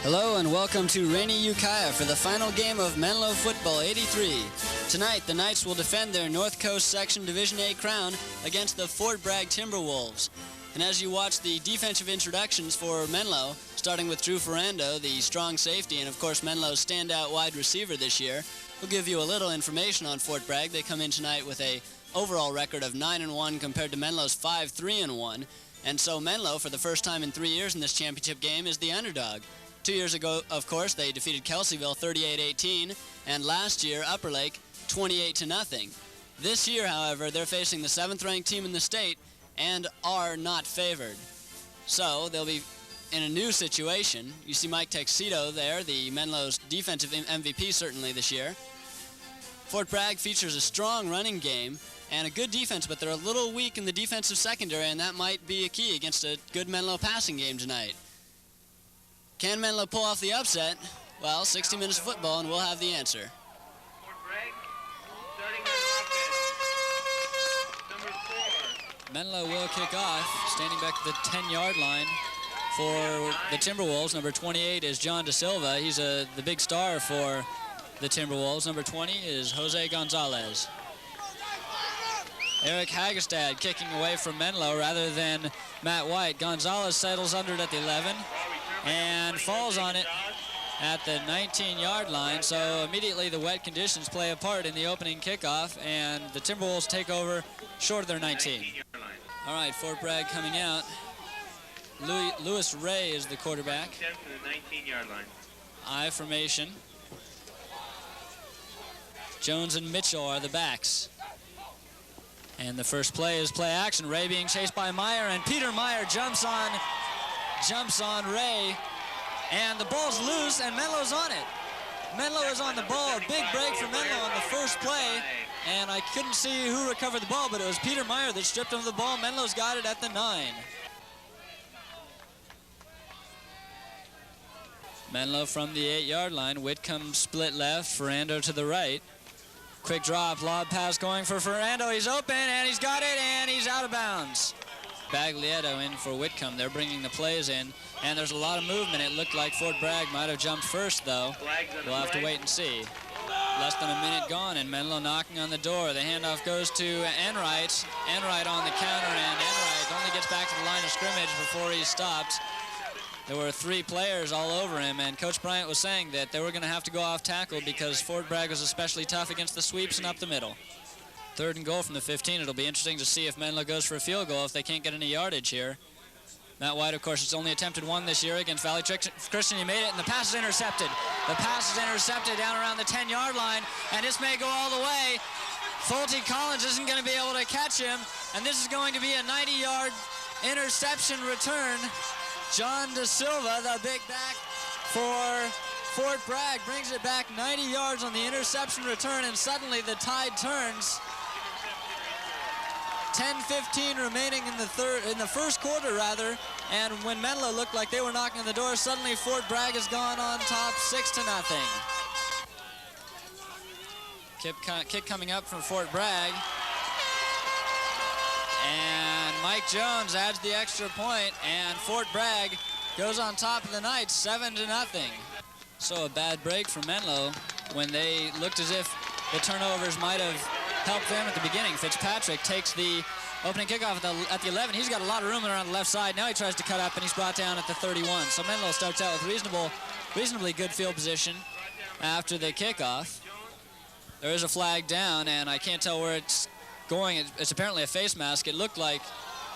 Hello and welcome to rainy Ukiah for the final game of Menlo Football 83. Tonight, the Knights will defend their North Coast Section Division A crown against the Fort Bragg Timberwolves. And as you watch the defensive introductions for Menlo, starting with Drew Ferrando, the strong safety, and of course Menlo's standout wide receiver this year, we'll give you a little information on Fort Bragg. They come in tonight with a overall record of 9-1 compared to Menlo's 5-3-1. And so Menlo, for the first time in 3 years in this championship game, is the underdog. 2 years ago, of course, they defeated Kelseyville 38-18, and last year, Upper Lake 28-0. This year, however, they're facing the 7th-ranked team in the state and are not favored. So they'll be in a new situation. You see Mike Texito there, the Menlo's defensive MVP certainly this year. Fort Bragg features a strong running game and a good defense, but they're a little weak in the defensive secondary, and that might be a key against a good Menlo passing game tonight. Can Menlo pull off the upset? Well, 60 minutes of football and we'll have the answer. Fort Bragg, starting on offense, number 4. Menlo will kick off, standing back at the 10-yard line for the Timberwolves. Number 28 is John Da Silva. He's the big star for the Timberwolves. Number 20 is Jose Gonzalez. Eric Hagestad kicking away from Menlo rather than Matt White. Gonzalez settles under it at the 11 and falls on it at the 19-yard line. So immediately the wet conditions play a part in the opening kickoff, and the Timberwolves take over short of their 19. All right, Fort Bragg coming out. Lewis Ray is the quarterback. To the 19-yard line. I formation. Jones and Mitchell are the backs. And the first play is play action. Ray being chased by Meyer, and Peter Meyer jumps on Ray, and the ball's loose, and Menlo's on it. Menlo is on the ball. A big break for Menlo on the first play, and I couldn't see who recovered the ball, but it was Peter Meyer that stripped him of the ball. Menlo's got it at the 9. Menlo from the 8-yard line. Whitcomb split left, Ferrando to the right. Quick drop, lob pass going for Ferrando. He's open, and he's got it, and he's out of bounds. Baglietto in for Whitcomb. They're bringing the plays in, and there's a lot of movement. It looked like Fort Bragg might have jumped first, though. We'll have to wait and see. Less than a minute gone, and Menlo knocking on the door. The handoff goes to Enright. Enright on the counter, and Enright only gets back to the line of scrimmage before he's stopped. There were 3 players all over him, and Coach Bryant was saying that they were going to have to go off tackle because Fort Bragg was especially tough against the sweeps and up the middle. 3rd and goal from the 15. It'll be interesting to see if Menlo goes for a field goal if they can't get any yardage here. Matt White, of course, has only attempted 1 this year against Valley Christian. He made it, and the pass is intercepted. The pass is intercepted down around the 10-yard line, and this may go all the way. Fulty Collins isn't going to be able to catch him, and this is going to be a 90-yard interception return. John Da Silva, the big back for Fort Bragg, brings it back 90 yards on the interception return, and suddenly the tide turns. 10:15 remaining in the first quarter rather, and when Menlo looked like they were knocking on the door, suddenly Fort Bragg has gone on top 6-0. Kick coming up from Fort Bragg, and Mike Jones adds the extra point, and Fort Bragg goes on top of the Knights 7-0. So a bad break for Menlo when they looked as if the turnovers might have helped them at the beginning. Fitzpatrick takes the opening kickoff at the 11. He's got a lot of room around the left side. Now he tries to cut up, and he's brought down at the 31. So Menlo starts out with reasonably good field position after the kickoff. There is a flag down, and I can't tell where it's going. It's apparently a face mask. It looked like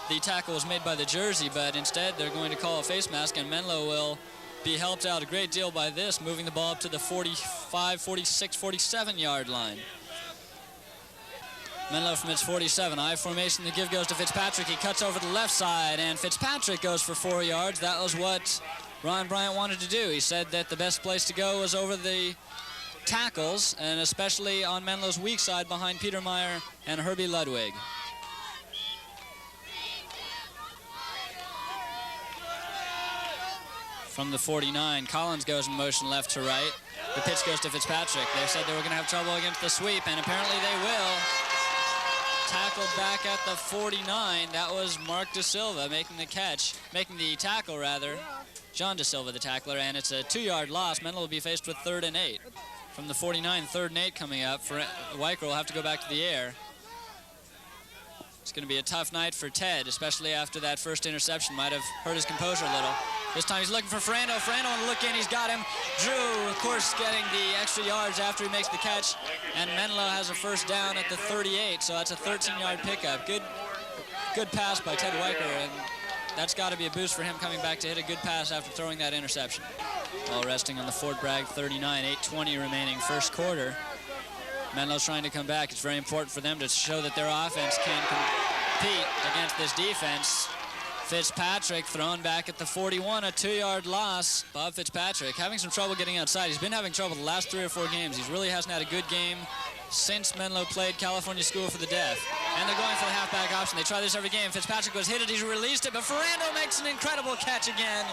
the tackle was made by the jersey, but instead they're going to call a face mask, and Menlo will be helped out a great deal by this, moving the ball up to the 45, 46, 47-yard line. Menlo from its 47. I formation, the give goes to Fitzpatrick. He cuts over the left side, and Fitzpatrick goes for 4 yards. That was what Ron Bryant wanted to do. He said that the best place to go was over the tackles, and especially on Menlo's weak side behind Peter Meyer and Herbie Ludwig. From the 49, Collins goes in motion left to right. The pitch goes to Fitzpatrick. They said they were going to have trouble against the sweep, and apparently they will. Tackled back at the 49. That was Mark Da Silva making the tackle rather. John De Silva, the tackler, and it's a 2-yard loss. Menlo will be faced with 3rd and 8. From the 49, 3rd and 8 coming up. Weicker will have to go back to the air. It's going to be a tough night for Ted, especially after that first interception. Might have hurt his composure a little. This time he's looking for Ferrando. Ferrando on the look in. He's got him. Drew, of course, getting the extra yards after he makes the catch. And Menlo has a first down at the 38, so that's a 13-yard pickup. Good pass by Ted Weicker, and that's got to be a boost for him coming back to hit a good pass after throwing that interception. Ball resting on the Fort Bragg 39, 8:20 remaining first quarter. Menlo's trying to come back. It's very important for them to show that their offense can compete against this defense. Fitzpatrick thrown back at the 41, a 2-yard loss. Bob Fitzpatrick having some trouble getting outside. He's been having trouble the last 3 or 4 games. He really hasn't had a good game since Menlo played California School for the Deaf. And they're going for the halfback option. They try this every game. Fitzpatrick was hit it. He's released it, but Ferrando makes an incredible catch again.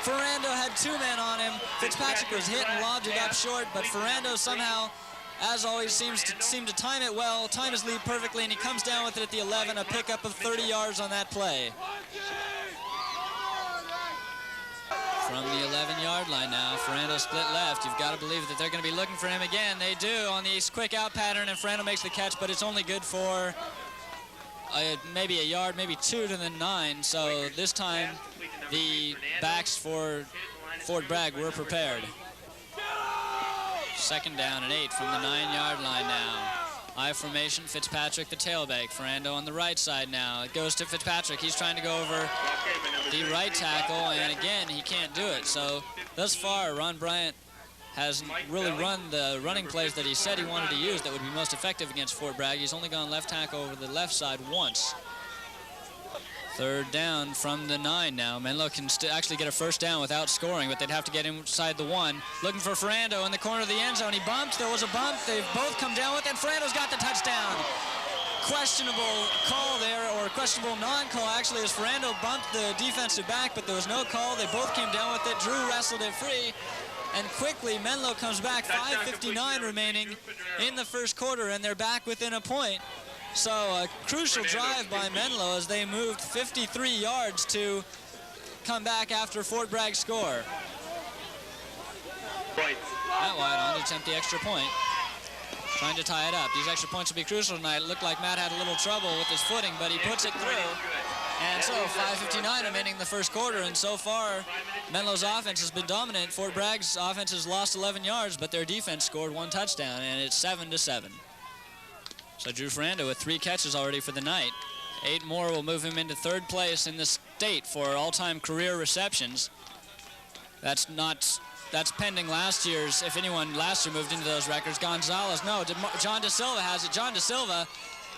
Ferrando had 2 men on him. Fitzpatrick was hit and lobbed it up short, but Ferrando somehow, as always, seems to time it well, time his lead perfectly, and he comes down with it at the 11, a pickup of 30 yards on that play. From the 11-yard line now, Ferrando split left. You've got to believe that they're going to be looking for him again. They do on the quick out pattern, and Ferrando makes the catch, but it's only good for maybe a yard, maybe 2 to the 9. So this time the backs for Fort Bragg were prepared. 2nd down and 8 from the 9-yard line now. I formation, Fitzpatrick the tailback. Ferrando on the right side now. It goes to Fitzpatrick. He's trying to go over the right tackle, and again, he can't do it. So thus far, Ron Bryant has really run the running plays that he said he wanted to use that would be most effective against Fort Bragg. He's only gone left tackle over the left side once. 3rd down from the 9 now. Menlo can actually get a first down without scoring, but they'd have to get inside the 1. Looking for Ferrando in the corner of the end zone. He bumped. There was a bump. They've both come down with it. Ferrando's got the touchdown. Questionable call there, or questionable non-call actually, as Ferrando bumped the defensive back, but there was no call. They both came down with it. Drew wrestled it free, and quickly Menlo comes back. 5:59 remaining in the first quarter, and they're back within a point. So a crucial drive by Menlo as they moved 53 yards to come back after Fort Bragg score. Matt White on to attempt the extra point. Trying to tie it up. These extra points will be crucial tonight. It looked like Matt had a little trouble with his footing, but he puts it through. And so 5:59 remaining in the first quarter, and so far Menlo's offense has been dominant. Fort Bragg's offense has lost 11 yards, but their defense scored 1 touchdown, and it's 7-7. So Drew Ferrando with 3 catches already for the night. 8 more will move him into 3rd place in the state for all-time career receptions. That's pending last year's, if anyone last year moved into those records. Gonzalez, no, John De Silva has it. John De Silva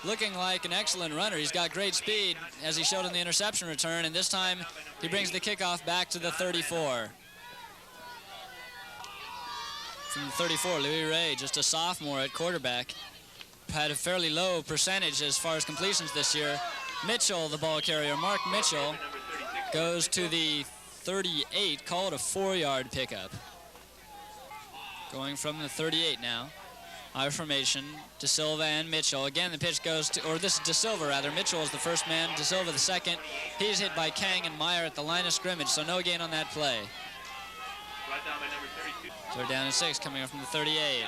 looking like an excellent runner. He's got great speed, as he showed in the interception return, and this time he brings the kickoff back to the 34. From the 34, Louis Ray, just a sophomore at quarterback. Had a fairly low percentage as far as completions this year. Mitchell, the ball carrier, Mark Mitchell, goes to the 38, call it a 4-yard pickup. Going from the 38 now. I formation, De Silva and Mitchell. Again, the pitch goes to, or this is De Silva rather. Mitchell is the first man, De Silva the second. He's hit by Kang and Meyer at the line of scrimmage, so no gain on that play. 3rd down and 6 coming up from the 38.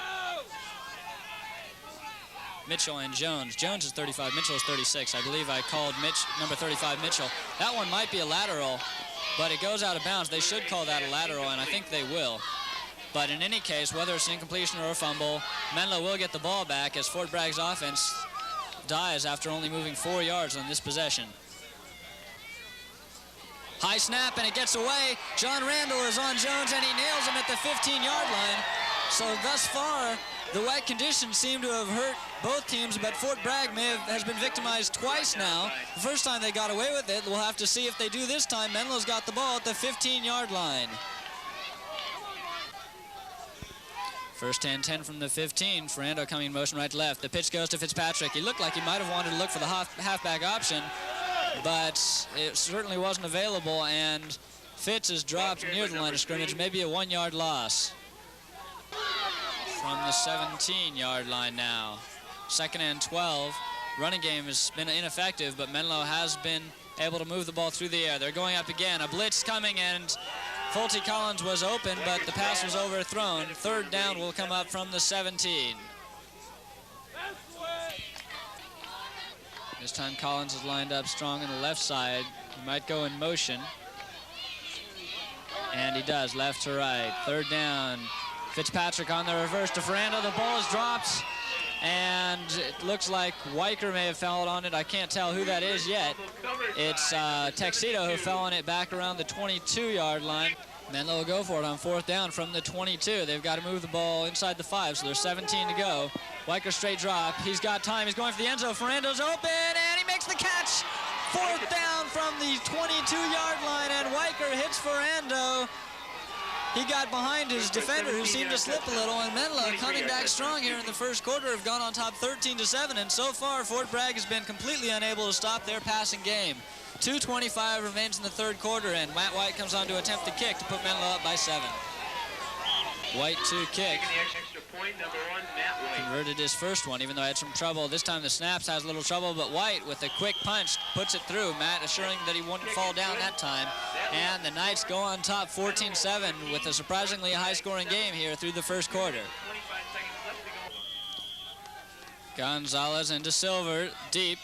Mitchell and Jones. Jones is 35, Mitchell is 36. I believe I called number 35 Mitchell. That one might be a lateral, but it goes out of bounds. They should call that a lateral, and I think they will. But in any case, whether it's an incompletion or a fumble, Menlo will get the ball back as Fort Bragg's offense dies after only moving 4 yards on this possession. High snap, and it gets away. John Randall is on Jones, and he nails him at the 15-yard line. So thus far, the wet conditions seem to have hurt both teams, but Fort Bragg has been victimized twice now. The first time they got away with it. We'll have to see if they do this time. Menlo's got the ball at the 15-yard line. First and 10 from the 15. Ferrando coming in motion right to left. The pitch goes to Fitzpatrick. He looked like he might have wanted to look for the halfback option, but it certainly wasn't available, and Fitz is dropped near the line of scrimmage, maybe a 1-yard loss. From the 17-yard line now. 2nd and 12. Running game has been ineffective, but Menlo has been able to move the ball through the air. They're going up again. A blitz coming, and Pulte Collins was open, but the pass was overthrown. Third down will come up from the 17. This time Collins is lined up strong on the left side. He might go in motion. And he does, left to right. Third down. Fitzpatrick on the reverse to Ferrando. The ball is dropped. And it looks like Weicker may have fouled on it. I can't tell who that is yet. It's Tuxedo who fell on it back around the 22-yard line. Menlo will go for it on fourth down from the 22. They've got to move the ball inside the 5, so there's 17 to go. Weicker straight drop. He's got time. He's going for the end zone. Ferrando's open, and he makes the catch. Fourth down from the 22-yard line, and Weicker hits Ferrando. He got behind his defender, who seemed to slip a little, and Menlo, coming back strong here in the first quarter, have gone on top 13-7, and so far Fort Bragg has been completely unable to stop their passing game. 2:25 remains in the third quarter, and Matt White comes on to attempt the kick to put Menlo up by 7. White to kick. Converted his first one, even though I had some trouble. This time the snaps has a little trouble, but White with a quick punch puts it through. Matt assuring that he wouldn't fall down that time. And the Knights go on top 14-7 with a surprisingly high-scoring game here through the first quarter. Gonzalez into Silver, deep.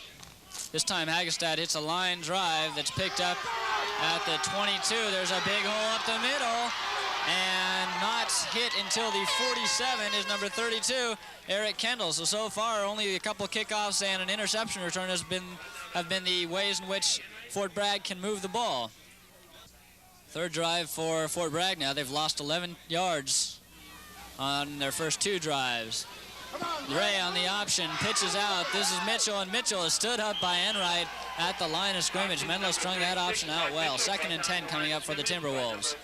This time Hagestad hits a line drive that's picked up at the 22. There's a big hole up the middle, and not hit until the 47 is number 32, Eric Kendall. So far, only a couple kickoffs and an interception return have been the ways in which Fort Bragg can move the ball. Third drive for Fort Bragg now. They've lost 11 yards on their first 2 drives. Ray on the option, pitches out. This is Mitchell, and Mitchell is stood up by Enright at the line of scrimmage. Menlo strung that option out well. 2nd and 10 coming up for the Timberwolves.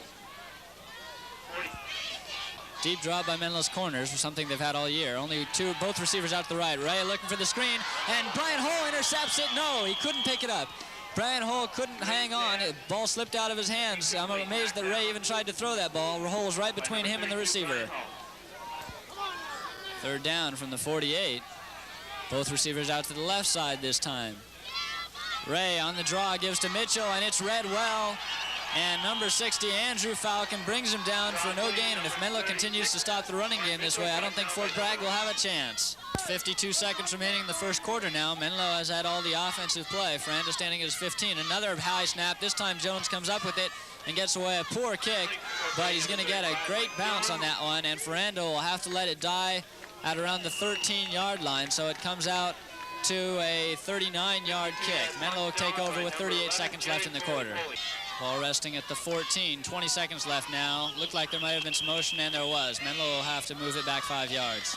Deep drop by Menlo's corners for something they've had all year. Only both receivers out to the right. Ray looking for the screen, and Brian Hull intercepts it. No, he couldn't pick it up. Brian Hull couldn't hang on. The ball slipped out of his hands. I'm amazed that Ray even tried to throw that ball. Hull was right between him and the receiver. Third down from the 48. Both receivers out to the left side this time. Ray on the draw gives to Mitchell, and it's read well. And number 60, Andrew Falcon, brings him down for no gain. And if Menlo continues to stop the running game this way, I don't think Fort Bragg will have a chance. 52 seconds remaining in the first quarter now. Menlo has had all the offensive play. Ferrando standing at his 15. Another high snap. This time Jones comes up with it and gets away a poor kick, but he's going to get a great bounce on that one, and Ferrando will have to let it die at around the 13-yard line, so it comes out to a 39-yard kick. Menlo will take over with 38 seconds left in the quarter. Ball resting at the 14, 20 seconds left now. Looked like there might have been some motion, and there was. Menlo will have to move it back 5 yards.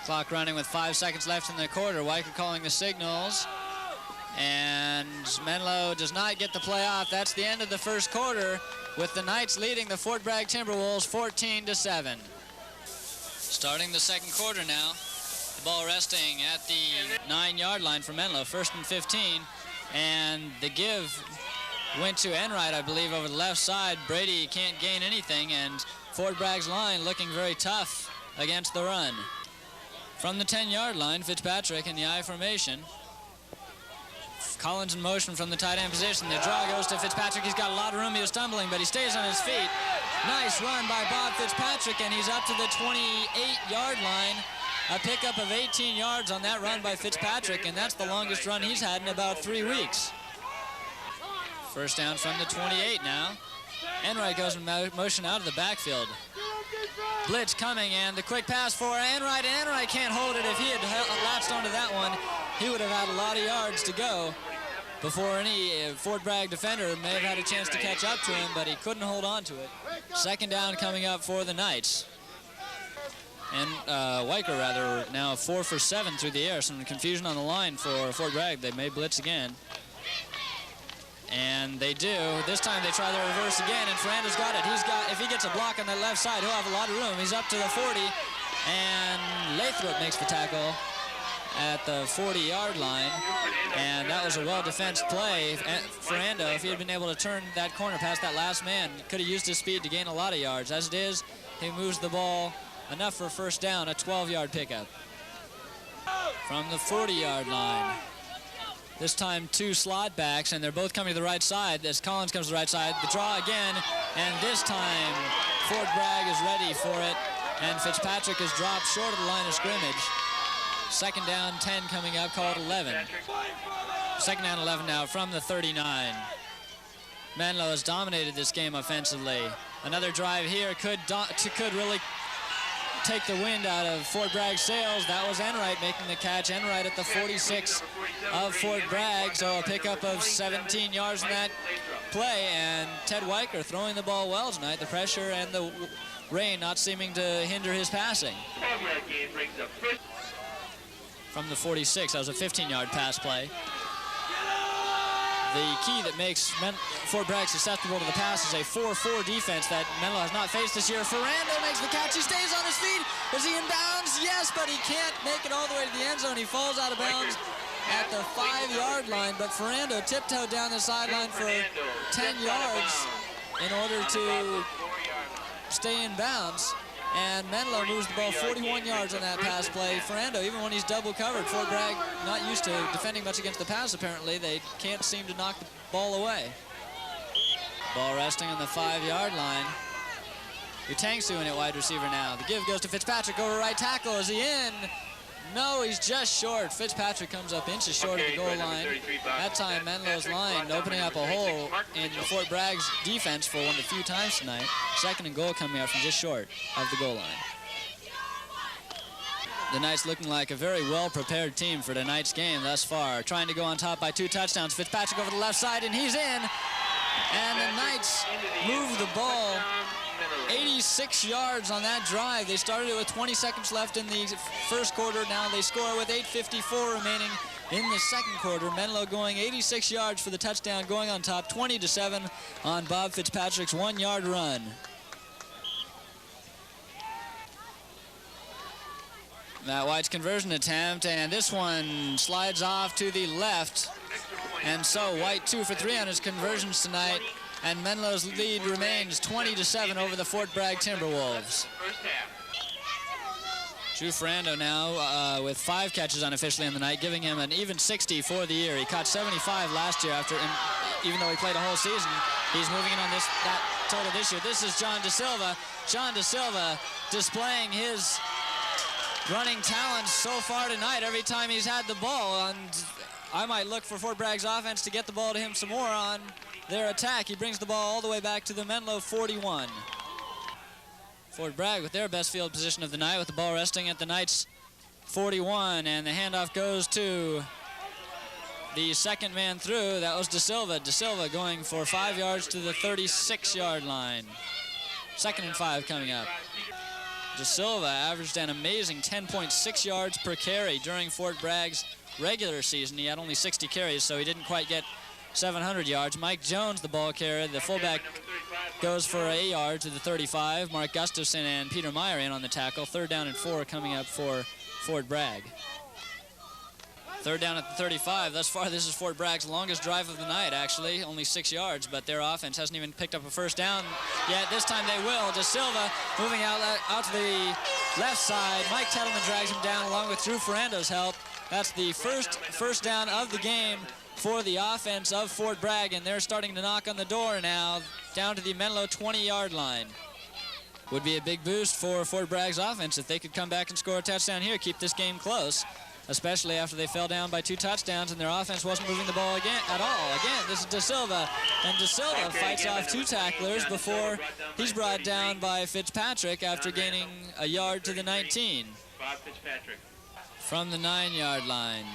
Clock running with 5 seconds left in the quarter. Weicker calling the signals. And Menlo does not get the play off. That's the end of the first quarter, with the Knights leading the Fort Bragg Timberwolves 14-7. Starting the second quarter now. The ball resting at the 9-yard line for Menlo, 1st and 15. And the give went to Enright, I believe, over the left side. Brady can't gain anything, and Fort Bragg's line looking very tough against the run. From the 10-yard line, Fitzpatrick in the I formation. Collins in motion from the tight end position. The draw goes to Fitzpatrick. He's got a lot of room. He was stumbling, but he stays on his feet. Nice run by Bob Fitzpatrick, and he's up to the 28-yard line. A pickup of 18 yards on that run by Fitzpatrick, and that's the longest run he's had in about 3 weeks. First down from the 28 now. Enright goes in motion out of the backfield. Blitz coming, and the quick pass for Enright, and Enright can't hold it. If he had latched onto that one, he would have had a lot of yards to go before any Fort Bragg defender may have had a chance to catch up to him, but he couldn't hold on to it. Second down coming up for the Knights. And Weicker, rather, now 4 for 7 through the air. Some confusion on the line for Fort Bragg. They may blitz again. And they do. This time they try the reverse again, and Ferrando's got it. If he gets a block on that left side, he'll have a lot of room. He's up to the 40, and Lathrop makes the tackle at the 40-yard line, and that was a well-defensed play. Ferrando, if he had been able to turn that corner past that last man, could have used his speed to gain a lot of yards. As it is, he moves the ball enough for a first down, a 12-yard pickup. From the 40-yard line, This time 2 slot backs, and they're both coming to the right side. As Collins comes to the right side, the draw again, and this time Fort Bragg is ready for it, and Fitzpatrick is dropped short of the line of scrimmage. Second down, 10 coming up, called 11. Second down, 11 now from the 39. Menlo has dominated this game offensively. Another drive here could really take the wind out of Fort Bragg's sails. That was Enright making the catch. Enright at the 46 of Fort Bragg, so a pickup of 17 yards in that play. And Ted Weicker throwing the ball well tonight. The pressure and the rain not seeming to hinder his passing. From the 46, that was a 15-yard pass play. The key that makes Fort Bragg susceptible to the pass is a 4-4 defense that Menlo has not faced this year. Ferrando makes the catch. He stays on his feet. Is he in bounds? Yes, but he can't make it all the way to the end zone. He falls out of bounds at the 5-yard line, but Ferrando tiptoed down the sideline for 10 yards in order to stay in bounds. And Menlo moves the ball 41 yards on that pass play. Ferrando, even when he's double covered, Fort Bragg not used to defending much against the pass, apparently. They can't seem to knock the ball away. Ball resting on the 5-yard line. Utangsu in at wide receiver now. The give goes to Fitzpatrick over right tackle. Is he in? No, he's just short. Fitzpatrick comes up inches short of the goal line. That time, Menlo's line opening up a hole in Fort Bragg's defense for one of the few times tonight. Second and goal coming up from just short of the goal line. The Knights looking like a very well-prepared team for tonight's game thus far. Trying to go on top by 2 touchdowns. Fitzpatrick over the left side, and he's in. And the Knights move the ball 86 yards on that drive. They started it with 20 seconds left in the first quarter. Now they score with 8:54 remaining in the second quarter. Menlo going 86 yards for the touchdown, going on top 20-7 on Bob Fitzpatrick's 1-yard run. Matt White's conversion attempt, and this one slides off to the left. And so White 2 for 3 on his conversions tonight. And Menlo's lead remains 20-7 over the Fort Bragg Timberwolves. Drew Ferrando now with 5 catches unofficially in the night, giving him an even 60 for the year. He caught 75 last year even though he played a whole season. He's moving in on that total this year. This is John DeSilva. John DeSilva displaying his running talents so far tonight every time he's had the ball. And I might look for Fort Bragg's offense to get the ball to him some more on their attack. He brings the ball all the way back to the Menlo 41. Fort Bragg with their best field position of the night, with the ball resting at the Knights 41, and the handoff goes to the second man through. That was DeSilva. DeSilva going for 5 yards to the 36-yard line. 2nd and 5 coming up. DeSilva averaged an amazing 10.6 yards per carry during Fort Bragg's regular season. He had only 60 carries, so he didn't quite get 700 yards. Mike Jones, the ball carrier, the fullback, goes for a yard to the 35. Mark Gustafson and Peter Meyer in on the tackle. 3rd down and 4 coming up for Fort Bragg. 3rd down at the 35. Thus far, this is Fort Bragg's longest drive of the night, actually. Only 6 yards, but their offense hasn't even picked up a first down yet. This time they will. DeSilva moving out to the left side. Mike Tettleman drags him down along with Drew Ferrando's help. That's the first down of the game for the offense of Fort Bragg, and they're starting to knock on the door now, down to the Menlo 20-yard line. Would be a big boost for Fort Bragg's offense if they could come back and score a touchdown here, keep this game close, especially after they fell down by 2 touchdowns and their offense wasn't moving the ball again at all. Again, this is DeSilva, and DeSilva fights off 2 tacklers before he's brought down by Fitzpatrick after gaining a yard to the 19. Bob Fitzpatrick. From the 9-yard line,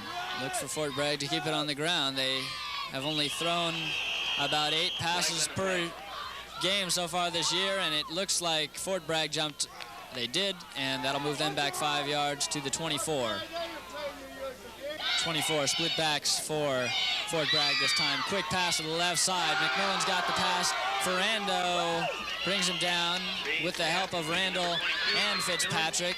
look for Fort Bragg to keep it on the ground. They have only thrown about 8 passes per game so far this year, and it looks like Fort Bragg jumped. They did, and that'll move them back 5 yards to the 24. 24 split backs for Fort Bragg this time. Quick pass to the left side. McMillan's got the pass. Ferrando brings him down with the help of Randall and Fitzpatrick.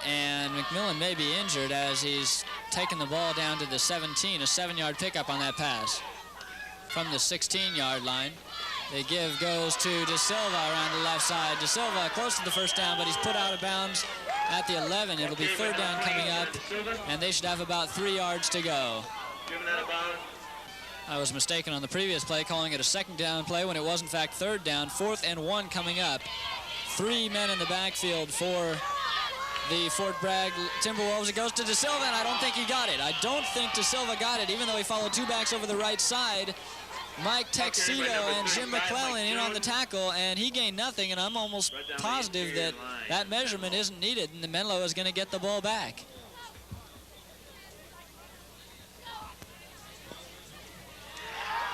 And McMillan may be injured as he's taken the ball down to the 17, a 7-yard pickup on that pass. From the 16-yard line, the give goes to DeSilva around the left side. DeSilva close to the first down, but he's put out of bounds at the 11. It'll be 3rd down coming up, and they should have about 3 yards to go. Driven out of bounds. I was mistaken on the previous play, calling it a second down play when it was in fact third down. 4th and 1 coming up. 3 men in the backfield for the Fort Bragg Timberwolves. It goes to De Silva, and I don't think he got it. I don't think De Silva got it, even though he followed 2 backs over the right side. Mike Texito and Jim McClellan in on the tackle, and he gained nothing, and I'm almost positive that that measurement isn't needed, and the Menlo is going to get the ball back.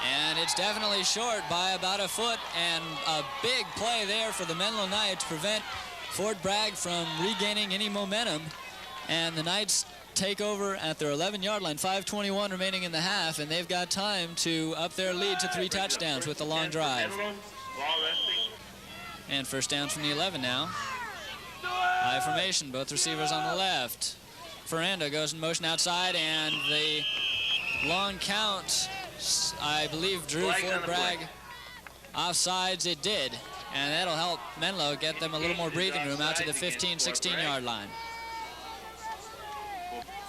And it's definitely short by about a foot, and a big play there for the Menlo Knights to prevent Fort Bragg from regaining any momentum. And the Knights take over at their 11-yard line, 5:21 remaining in the half, and they've got time to up their lead to 3 touchdowns with the long drive. And first down from the 11 now. High formation, both receivers on the left. Ferrando goes in motion outside, and the long count, I believe, drew Fort Bragg offsides. It did, and that'll help Menlo get them a little more breathing room out to the 15, 16-yard line.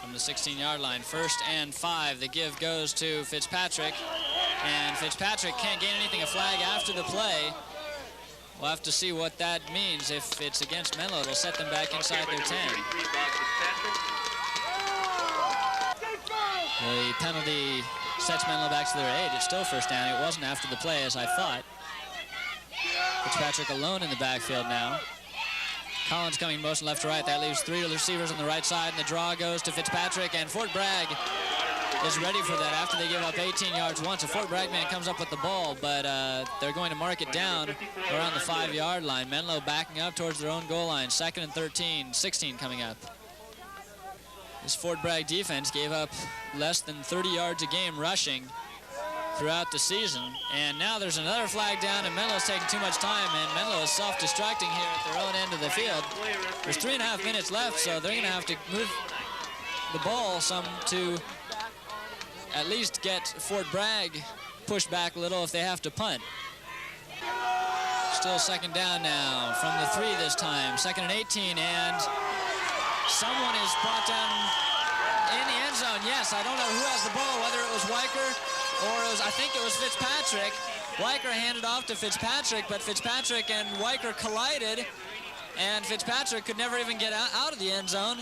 From the 16-yard line, 1st and 5. The give goes to Fitzpatrick, and Fitzpatrick can't gain anything. A flag after the play. We'll have to see what that means. If it's against Menlo, it'll set them back inside their 10. The penalty sets Menlo back to their 8. It's still first down. It wasn't after the play, as I thought. Fitzpatrick alone in the backfield now. Collins coming motion left to right. That leaves 3 receivers on the right side, and the draw goes to Fitzpatrick, and Fort Bragg is ready for that after they give up 18 yards once. A Fort Bragg man comes up with the ball, but they're going to mark it down around the 5-yard line. Menlo backing up towards their own goal line. 2nd and 13, 16 coming up. This Fort Bragg defense gave up less than 30 yards a game rushing throughout the season. And now there's another flag down, and Menlo's taking too much time, and Menlo is self-destructing here at their own end of the field. There's 3.5 minutes left, so they're going to have to move the ball some to at least get Fort Bragg pushed back a little if they have to punt. Still 2nd down now from the 3 this time. 2nd and 18, and someone is brought down in the end zone. Yes, I don't know who has the ball, whether it was Weicker or I think it was Fitzpatrick. Weicker handed off to Fitzpatrick, but Fitzpatrick and Weicker collided, and Fitzpatrick could never even get out of the end zone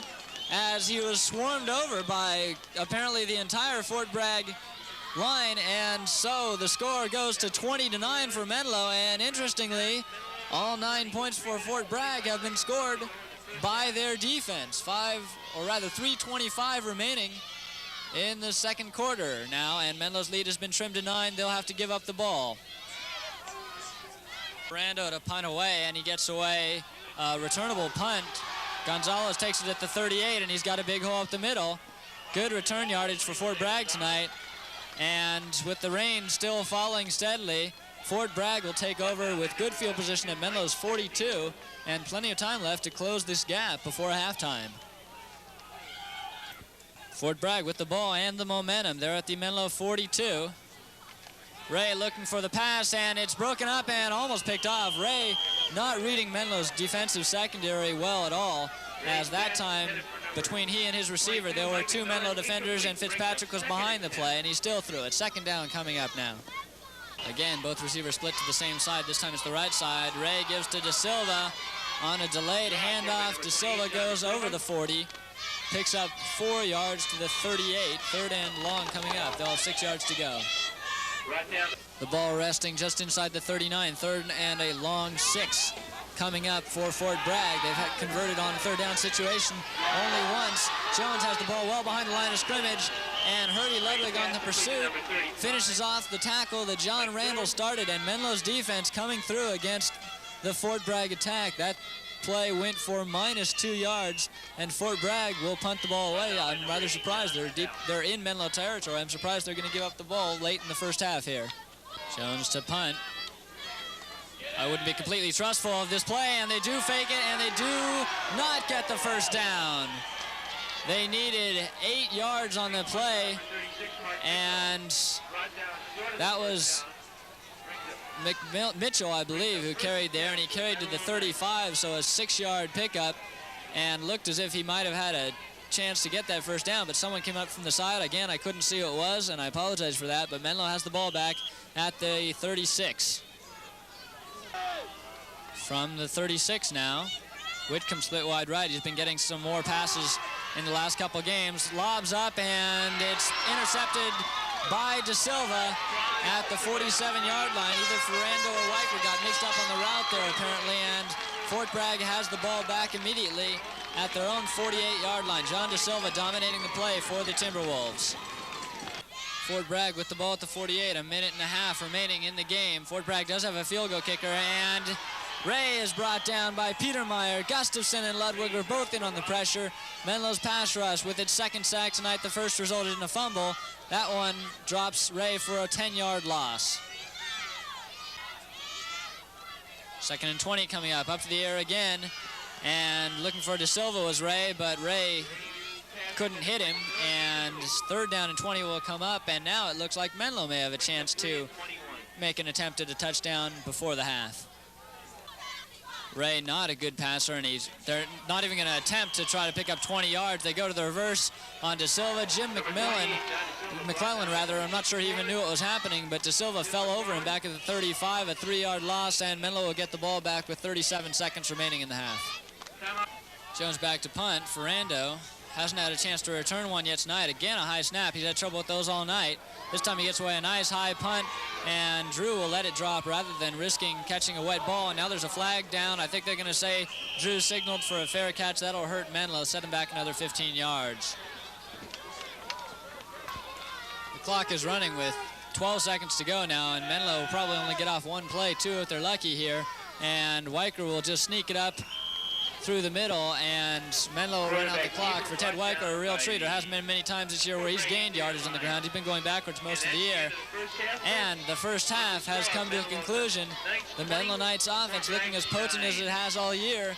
as he was swarmed over by apparently the entire Fort Bragg line, and so the score goes to 20-9 for Menlo, and interestingly, all 9 points for Fort Bragg have been scored by their defense. 3:25 remaining in the 2nd quarter now, and Menlo's lead has been trimmed to 9. They'll have to give up the ball. Ferrando to punt away, and he gets away. Returnable punt. Gonzalez takes it at the 38, and he's got a big hole up the middle. Good return yardage for Fort Bragg tonight. And with the rain still falling steadily, Fort Bragg will take over with good field position at Menlo's 42, and plenty of time left to close this gap before halftime. Fort Bragg with the ball and the momentum. They're at the Menlo 42. Ray looking for the pass, and it's broken up and almost picked off. Ray not reading Menlo's defensive secondary well at all, as that time between he and his receiver there were 2 Menlo defenders, and Fitzpatrick was behind the play, and he still threw it. 2nd down coming up now. Again, both receivers split to the same side. This time it's the right side. Ray gives to De Silva on a delayed handoff. De Silva goes over the 40. Picks up 4 yards to the 38. 3rd and long coming up. They'll have 6 yards to go. The ball resting just inside the 39. 3rd and a long 6 coming up for Fort Bragg. They've converted on 3rd down situation only once. Jones has the ball well behind the line of scrimmage, and Hurdy Ludwig on the pursuit finishes off the tackle that John Randall started, and Menlo's defense coming through against the Fort Bragg attack. That play went for -2 yards, and Fort Bragg will punt the ball away. I'm rather surprised. They're in Menlo territory. I'm surprised they're going to give up the ball late in the first half here. Jones to punt. I wouldn't be completely trustful of this play, and they do fake it, and they do not get the first down. They needed 8 yards on the play, and that was Mitchell, I believe, who carried there, and he carried to the 35, so a 6-yard pickup, and looked as if he might have had a chance to get that first down, but someone came up from the side. Again, I couldn't see who it was, and I apologize for that, but Menlo has the ball back at the 36. From the 36 now, Whitcomb split wide right. He's been getting some more passes in the last couple games. Lobs up, and it's intercepted by De Silva at the 47-yard line. Either Ferrando or Weicker got mixed up on the route there, apparently, and Fort Bragg has the ball back immediately at their own 48-yard line. John De Silva dominating the play for the Timberwolves. Fort Bragg with the ball at the 48, a minute and a half remaining in the game. Fort Bragg does have a field goal kicker, and Ray is brought down by Petermeyer. Gustafson and Ludwig were both in on the pressure. Menlo's pass rush with its second sack tonight. The first resulted in a fumble. That one drops Ray for a 10-yard loss. 2nd and 20 coming up to the air again. And looking for De Silva was Ray, but Ray couldn't hit him. And 3rd down and 20 will come up. And now it looks like Menlo may have a chance to make an attempt at a touchdown before the half. Ray, not a good passer, and they're not even going to attempt to try to pick up 20 yards. They go to the reverse on De Silva. Jim McClellan, I'm not sure he even knew what was happening, but De Silva fell over him back at the 35, a 3-yard loss, and Menlo will get the ball back with 37 seconds remaining in the half. Jones back to punt. Ferrando hasn't had a chance to return one yet tonight. Again, a high snap. He's had trouble with those all night. This time he gets away a nice high punt, and Drew will let it drop rather than risking catching a wet ball. And now there's a flag down. I think they're going to say Drew signaled for a fair catch. That'll hurt Menlo, set him back another 15 yards. The clock is running with 12 seconds to go now, and Menlo will probably only get off one play, 2 if they're lucky here. And Weicker will just sneak it up through the middle, and Menlo will run out the clock. For Ted Weicker, a real treat. There hasn't been many times this year where he's gained yardage on the ground. He's been going backwards most of the year. And the first half has come to a conclusion. The Menlo Knights offense, looking as potent as it has all year,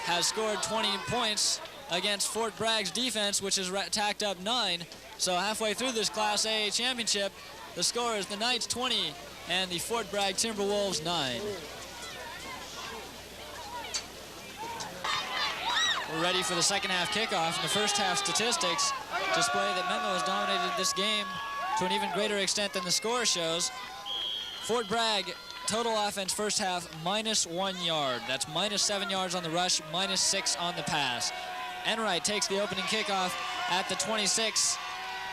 has scored 20 points against Fort Bragg's defense, which has tacked up 9. So halfway through this Class A championship, the score is the Knights 20 and the Fort Bragg Timberwolves 9. We're ready for the second half kickoff, and the first half statistics display that Menlo has dominated this game to an even greater extent than the score shows. Fort Bragg, total offense first half, -1 yard. That's -7 yards on the rush, -6 on the pass. Enright takes the opening kickoff at the 26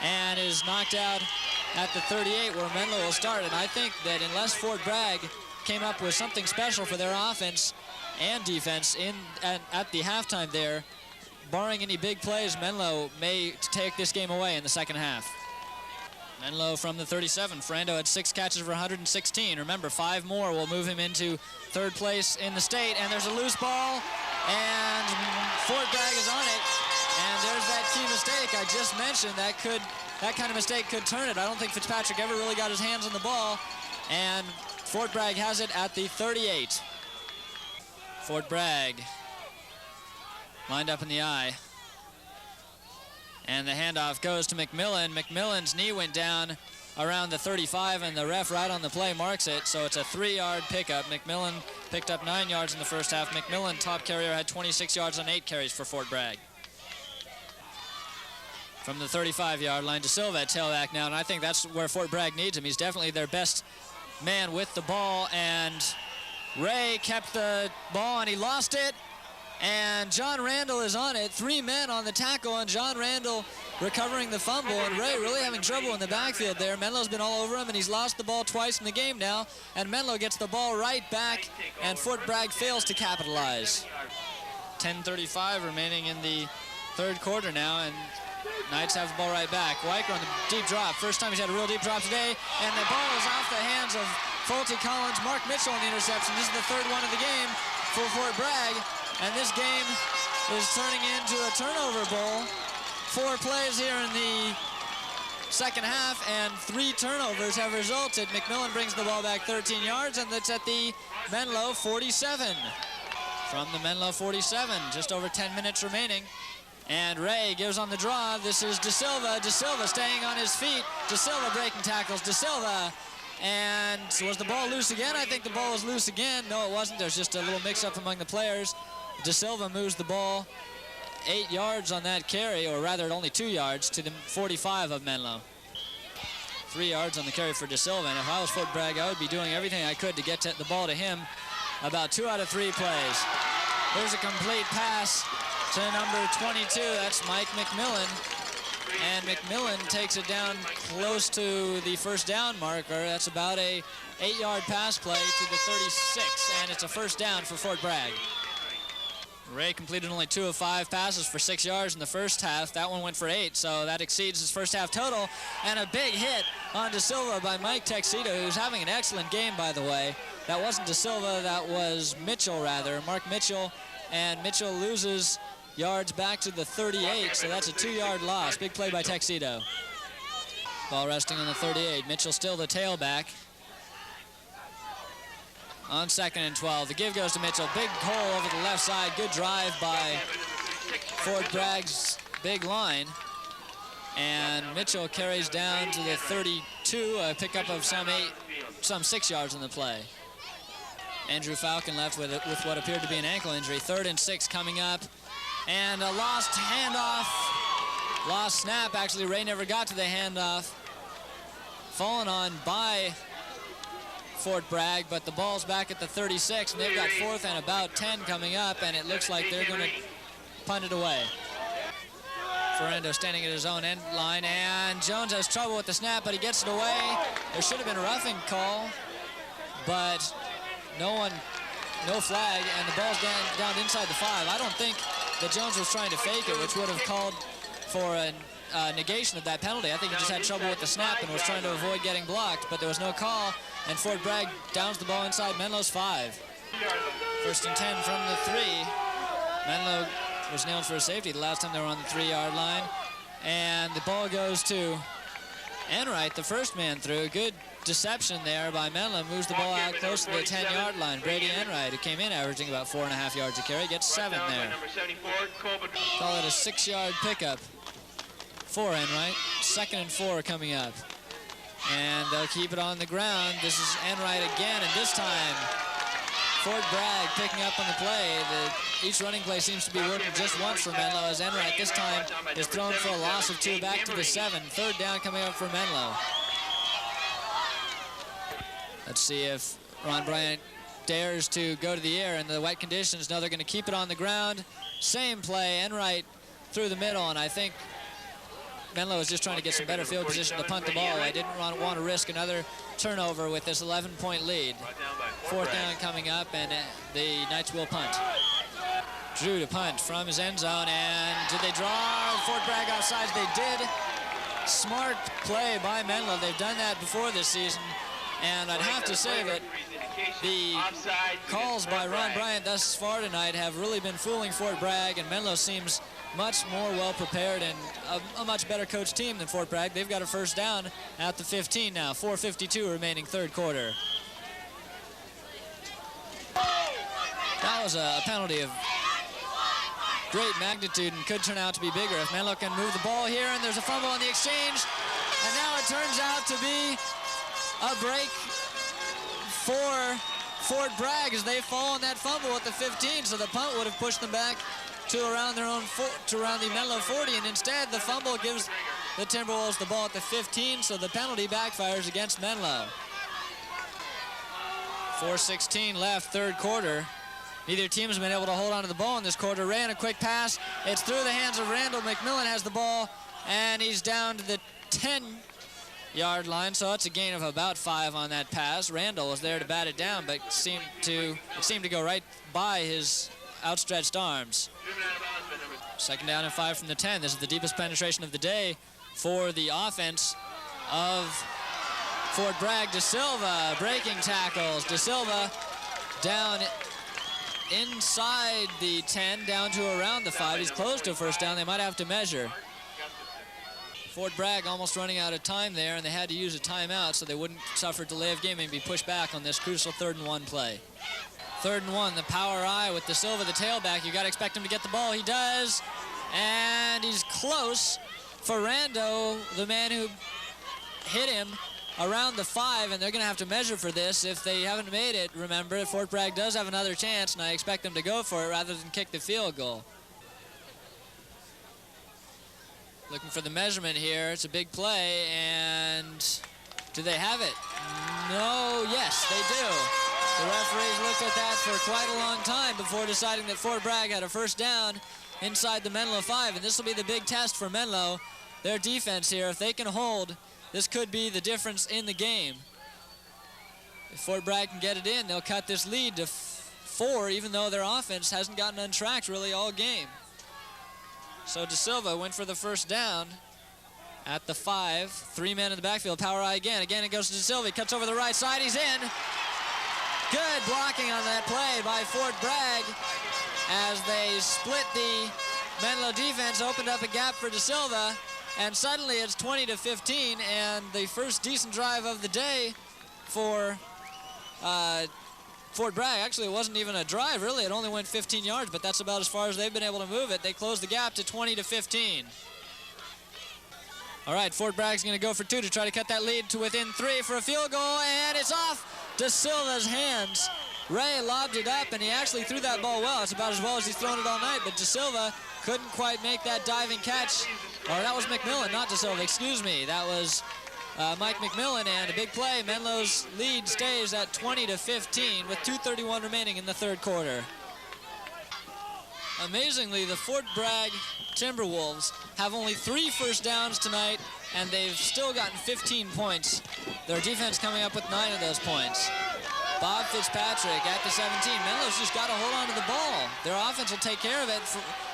and is knocked out at the 38, where Menlo will start. And I think that unless Fort Bragg came up with something special for their offense and defense at the halftime there, barring any big plays, Menlo may take this game away in the second half. Menlo from the 37. Ferrando had 6 catches for 116. Remember, 5 more will move him into 3rd place in the state. And there's a loose ball, and Fort Bragg is on it. And there's that key mistake I just mentioned. That kind of mistake could turn it. I don't think Fitzpatrick ever really got his hands on the ball. And Fort Bragg has it at the 38. Fort Bragg lined up in the eye. And the handoff goes to McMillan. McMillan's knee went down around the 35, and the ref right on the play marks it. So it's a 3-yard pickup. McMillan picked up 9 yards in the first half. McMillan, top carrier, had 26 yards on 8 carries for Fort Bragg. From the 35-yard line, De Silva at tailback now, and I think that's where Fort Bragg needs him. He's definitely their best man with the ball, and Ray kept the ball, and he lost it, and John Randall is on it. 3 men on the tackle, and John Randall recovering the fumble, and Ray really having trouble in the backfield there. Menlo's been all over him, and he's lost the ball twice in the game now, and Menlo gets the ball right back, and Fort Bragg fails to capitalize. 10:35 remaining in the 3rd quarter now, and Knights have the ball right back. Weicker on the deep drop. First time he's had a real deep drop today, and the ball is off the hands of Fulte Collins. Mark Mitchell on the interception. This is the 3rd one of the game for Fort Bragg, and this game is turning into a turnover bowl. 4 plays here in the second half, and 3 turnovers have resulted. McMillan brings the ball back 13 yards, and that's at the Menlo 47. From the Menlo 47, just over 10 minutes remaining. And Ray gives on the draw. This is De Silva. De Silva staying on his feet. De Silva breaking tackles. De Silva. And was the ball loose again? I think the ball was loose again. No, it wasn't. There's just a little mix-up among the players. De Silva moves the ball 8 yards on that carry, or rather only 2 yards to the 45 of Menlo. 3 yards on the carry for De Silva, and if I was Fort Bragg, I would be doing everything I could to get the ball to him about 2 out of 3 plays. Here's a complete pass to number 22. That's Mike McMillan. And McMillan takes it down close to the first down marker. That's about a 8-yard pass play to the 36, and it's a first down for Fort Bragg. Ray completed only 2 of 5 passes for 6 yards in the first half. That one went for 8, so that exceeds his first half total. And a big hit on De Silva by Mike Texito, who's having an excellent game, by the way. That wasn't De Silva, that was Mitchell, rather. Mark Mitchell, and Mitchell loses yards back to the 38, so that's a 2-yard loss. Big play by Texito. Ball resting on the 38. Mitchell still the tailback. On 2nd and 12, the give goes to Mitchell. Big hole over the left side. Good drive by Fort Bragg's big line. And Mitchell carries down to the 32, a pickup of some 6 yards on the play. Andrew Falcon left with what appeared to be an ankle injury. 3rd and 6 coming up. And a lost handoff. Lost snap, actually. Ray never got to the handoff. Fallen on by Fort Bragg, but the ball's back at the 36, and they've got 4th and about 10 coming up, and it looks like they're going to punt it away. Ferrando standing at his own end line, and Jones has trouble with the snap, but he gets it away. There should have been a roughing call, but no flag, and the ball's down inside the 5. I don't think that Jones was trying to fake it, which would have called for a negation of that penalty. I think he just had trouble with the snap and was trying to avoid getting blocked, but there was no call, and Fort Bragg downs the ball inside Menlo's 5. 1st and 10 from the 3. Menlo was nailed for a safety the last time they were on the 3-yard line, and the ball goes to Enright, the first man through. Good deception there by Menlo. Moves the ball out close to the 10-yard line. Brady Enright, who came in averaging about 4.5 yards a carry, gets 7 there. Call it a 6-yard pickup for Enright. 2nd and 4 coming up. And they'll keep it on the ground. This is Enright again, and this time Fort Bragg picking up on the play. Each running play seems to be working just once for Menlo, as Enright this time is thrown for a loss of 2 back to the 7. 3rd down coming up for Menlo. Let's see if Ron Bryant dares to go to the air in the wet conditions. No, they're going to keep it on the ground. Same play, Enright through the middle, and I think Menlo was just trying to get some better field position to punt the ball. I didn't want to risk another turnover with this 11-point lead. 4th down coming up, and the Knights will punt. Drew to punt from his end zone, and did they draw Fort Bragg offsides? They did. Smart play by Menlo. They've done that before this season, and I'd have to say that the calls by Ron Bryant thus far tonight have really been fooling Fort Bragg, and Menlo seems much more well-prepared and a much better coached team than Fort Bragg. They've got a first down at the 15 now. 4:52 remaining 3rd quarter. That was a penalty of great magnitude and could turn out to be bigger if Menlo can move the ball here, and there's a fumble on the exchange, and now it turns out to be a break for Fort Bragg as they fall on that fumble at the 15, so the punt would have pushed them back to around their own around the Menlo 40, and instead the fumble gives the Timberwolves the ball at the 15, so the penalty backfires against Menlo. 4:16 left, 3rd quarter. Neither team has been able to hold on to the ball in this quarter. Ran a quick pass. It's through the hands of Randall. McMillan has the ball, and he's down to the 10-yard line, so it's a gain of about 5 on that pass. Randall was there to bat it down, but it seemed to go right by his outstretched arms. 2nd down and 5 from the 10. This is the deepest penetration of the day for the offense of Fort Bragg. De Silva breaking tackles. De Silva down inside the 10, down to around the 5. He's close to a first down. They might have to measure. Fort Bragg almost running out of time there, and they had to use a timeout so they wouldn't suffer delay of game and be pushed back on this crucial 3rd and 1 play. 3rd and 1, the power eye with De Silva, the tailback. You got to expect him to get the ball. He does, and he's close. Ferrando, the man who hit him, around the 5, and they're going to have to measure for this. If they haven't made it, remember, Fort Bragg does have another chance, and I expect them to go for it rather than kick the field goal. Looking for the measurement here. It's a big play, and do they have it? No, yes, they do. The referees looked at that for quite a long time before deciding that Fort Bragg had a first down inside the Menlo 5, and this will be the big test for Menlo. Their defense here, if they can hold, this could be the difference in the game. If Fort Bragg can get it in, they'll cut this lead to 4, even though their offense hasn't gotten untracked really all game. So De Silva went for the first down at the 5. 3 men in the backfield. Power eye again. Again, it goes to De Silva. He cuts over the right side. He's in. Good blocking on that play by Fort Bragg as they split the Menlo defense, opened up a gap for De Silva, and suddenly it's 20-15, and the first decent drive of the day for Fort Bragg. Actually, it wasn't even a drive, really. It only went 15 yards, but that's about as far as they've been able to move it. They closed the gap to 20-15. All right, Fort Bragg's going to go for 2 to try to cut that lead to within 3 for a field goal, and it's off De Silva's hands. Ray lobbed it up, and he actually threw that ball well. It's about as well as he's thrown it all night, but De Silva couldn't quite make that diving catch. Or that was McMillan, not De Silva, excuse me. That was Mike McMillan, and a big play. Menlo's lead stays at 20-15 with 2:31 remaining in the third quarter. Amazingly, the Fort Bragg Timberwolves have only 3 first downs tonight, and they've still gotten 15 points. Their defense coming up with 9 of those points. Bob Fitzpatrick at the 17. Menlo's just got to hold on to the ball. Their offense will take care of it.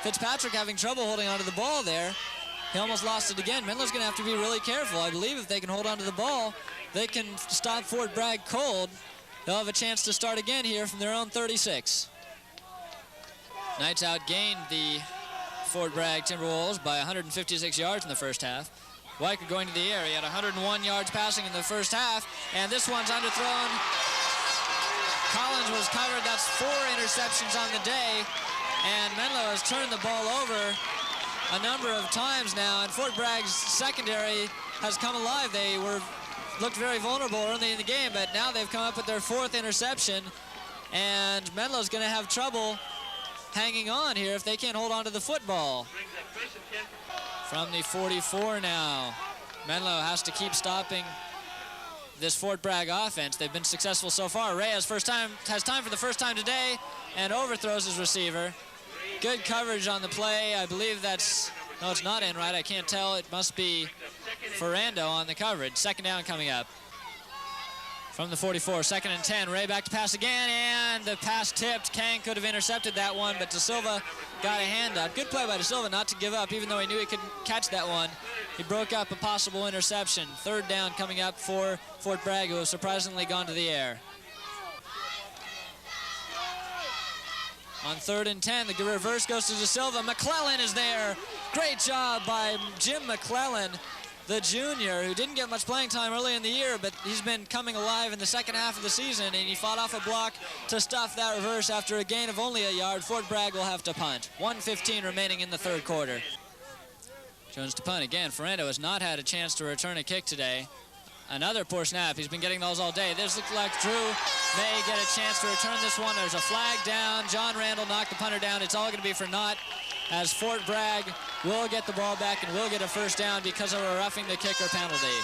Fitzpatrick having trouble holding on to the ball there. He almost lost it again. Menlo's going to have to be really careful. I believe if they can hold on to the ball, they can stop Fort Bragg cold. They'll have a chance to start again here from their own 36. Knights outgained the Fort Bragg Timberwolves by 156 yards in the first half. Weicker going to the air. He had 101 yards passing in the first half, and this one's underthrown. Collins was covered. That's 4 interceptions on the day, and Menlo has turned the ball over a number of times now, and Fort Bragg's secondary has come alive. They looked very vulnerable early in the game, but now they've come up with their 4th interception, and Menlo's going to have trouble hanging on here if they can't hold on to the football. From the 44 now, Menlo has to keep stopping this Fort Bragg offense. They've been successful so far. Ray has time for the first time today and overthrows his receiver. Good coverage on the play. I believe that's, no, it's not in right. I can't tell. It must be Ferrando on the coverage. Second down coming up. From the 44, 2nd and 10. Ray back to pass again, and the pass tipped. Kang could have intercepted that one, but De Silva got a hand up. Good play by De Silva not to give up, even though he knew he couldn't catch that one. He broke up a possible interception. 3rd down coming up for Fort Bragg, who has surprisingly gone to the air. On 3rd and 10, the reverse goes to De Silva. McClellan is there. Great job by Jim McClellan, the junior, who didn't get much playing time early in the year, but he's been coming alive in the second half of the season, and he fought off a block to stuff that reverse after a gain of only a yard. Fort Bragg will have to punt. 1:15 remaining in the third quarter. Jones to punt again. Ferrando has not had a chance to return a kick today. Another poor snap. He's been getting those all day. This looks like Drew may get a chance to return this one. There's a flag down. John Randall knocked the punter down. It's all going to be for naught, as Fort Bragg will get the ball back and will get a first down because of a roughing the kicker penalty.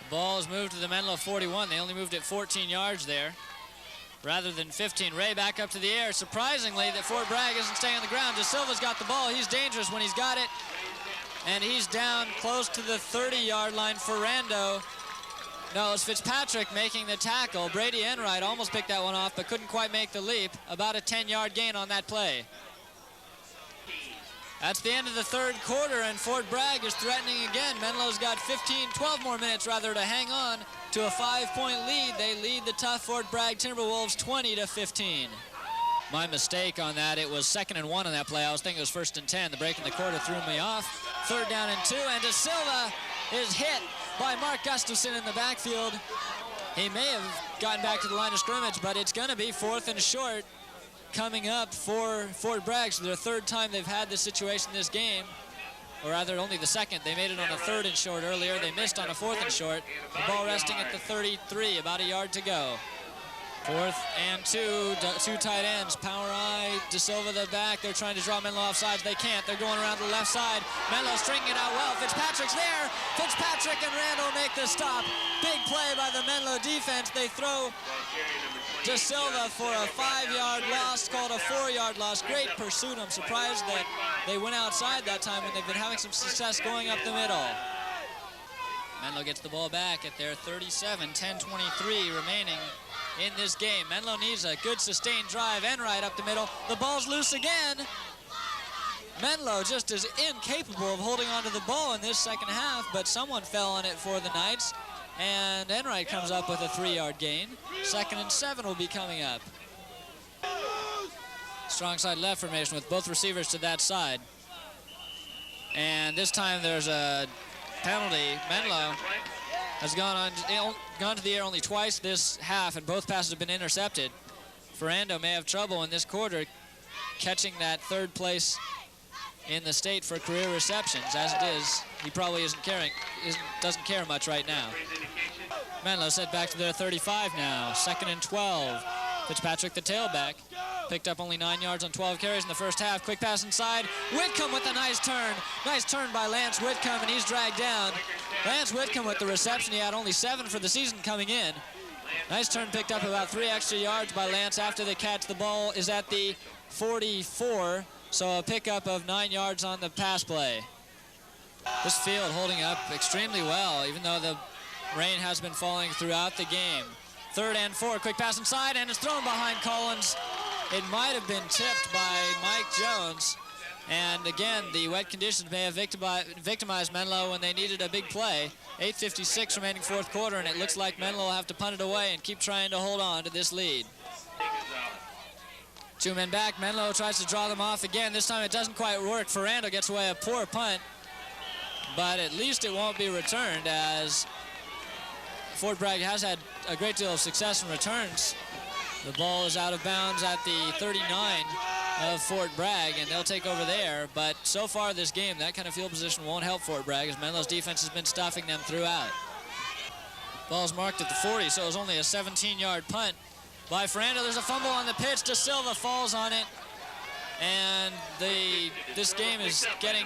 The ball is moved to the Menlo 41. They only moved it 14 yards there rather than 15. Ray back up to the air. Surprisingly, that Fort Bragg isn't staying on the ground. De Silva's got the ball. He's dangerous when he's got it. And he's down close to the 30-yard line. Ferrando. No, it's Fitzpatrick making the tackle. Brady Enright almost picked that one off, but couldn't quite make the leap. About a 10-yard gain on that play. That's the end of the third quarter, and Fort Bragg is threatening again. Menlo's got 12 more minutes rather to hang on to a 5-point lead. They lead the tough Fort Bragg Timberwolves 20-15. My mistake on that, it was 2nd and 1 on that play. I was thinking it was 1st and 10. The break in the quarter threw me off. 3rd down and 2, and De Silva is hit by Mark Gustafson in the backfield. He may have gotten back to the line of scrimmage, but it's going to be 4th and short coming up for Fort Bragg. So their 3rd time they've had this situation this game, or rather only the 2nd. They made it on a 3rd and short earlier. They missed on a 4th and short. The ball resting at the 33, about a yard to go. 4th and 2, two tight ends. Power eye, De Silva the back. They're trying to draw Menlo off sides. They can't. They're going around to the left side. Menlo stringing it out well. Fitzpatrick's there. Fitzpatrick and Randall make the stop. Big play by the Menlo defense. They throw De Silva for a 5-yard loss, called a 4-yard loss. Great pursuit. I'm surprised that they went outside that time when they've been having some success going up the middle. Menlo gets the ball back at their 37, 10:23 remaining in this game. Menlo needs a good sustained drive. Enright up the middle. The ball's loose again. Menlo just is incapable of holding onto the ball in this second half, but someone fell on it for the Knights, and Enright comes up with a 3-yard gain. 2nd and 7 will be coming up. Strong side left formation with both receivers to that side. And this time there's a penalty. Menlo has gone to the air only twice this half, and both passes have been intercepted. Ferrando may have trouble in this quarter catching that 3rd place in the state for career receptions. As it is, he probably doesn't care much right now. Menlo set back to their 35 now. 2nd and 12. Fitzpatrick, the tailback, picked up only 9 yards on 12 carries in the first half. Quick pass inside. Whitcomb with a nice turn. Nice turn by Lance Whitcomb, and he's dragged down. Lance Whitcomb with the reception. He had only 7 for the season coming in. Nice turn, picked up about 3 extra yards by Lance after the catch. The ball is at the 44, so a pickup of 9 yards on the pass play. This field holding up extremely well, even though the rain has been falling throughout the game. 3rd and 4, quick pass inside, and it's thrown behind Collins. It might have been tipped by Mike Jones. And again, the wet conditions may have victimized Menlo when they needed a big play. 8:56 remaining 4th quarter, and it looks like Menlo will have to punt it away and keep trying to hold on to this lead. 2 men back. Menlo tries to draw them off again. This time it doesn't quite work. Ferrando gets away a poor punt, but at least it won't be returned, as Fort Bragg has had a great deal of success in returns. The ball is out of bounds at the 39 of Fort Bragg, and they'll take over there. But so far this game, that kind of field position won't help Fort Bragg, as Menlo's defense has been stuffing them throughout. Ball's marked at the 40, so it was only a 17-yard punt by Ferrando. There's a fumble on the pitch. De Silva falls on it, and this game is getting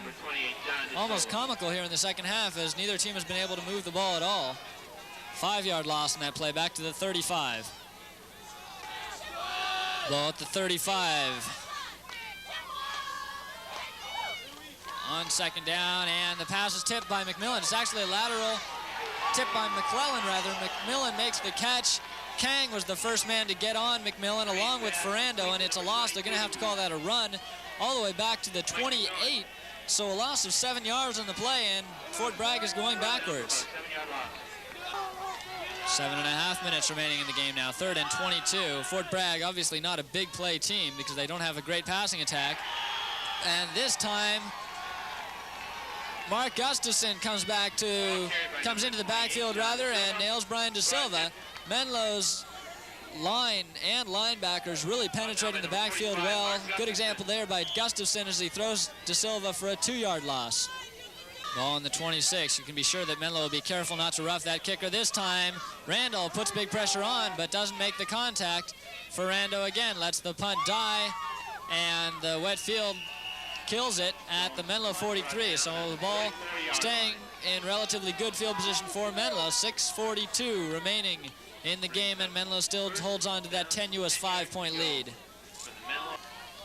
almost comical here in the second half, as neither team has been able to move the ball at all. 5-yard loss in that play, back to the 35. Ball at the 35. On 2nd down, and the pass is tipped by McMillan. It's actually a lateral tip by McClellan, rather. McMillan makes the catch. Kang was the first man to get on McMillan along with Ferrando, and it's a loss. They're going to have to call that a run all the way back to the 28. So a loss of 7 yards on the play, and Fort Bragg is going backwards. 7.5 minutes remaining in the game now. 3rd and 22. Fort Bragg, obviously not a big play team because they don't have a great passing attack. And this time, Mark Gustafson comes into the backfield rather, and nails Brian De Silva. Menlo's line and linebackers really penetrating the backfield well. Good example there by Gustafson as he throws De Silva for a 2-yard loss. Ball on the 26. You can be sure that Menlo will be careful not to rough that kicker this time. Randall puts big pressure on, but doesn't make the contact. Ferrando again lets the punt die, and the wet field kills it at the Menlo 43. So the ball staying in relatively good field position for Menlo. 6:42 remaining in the game, and Menlo still holds on to that tenuous 5-point lead.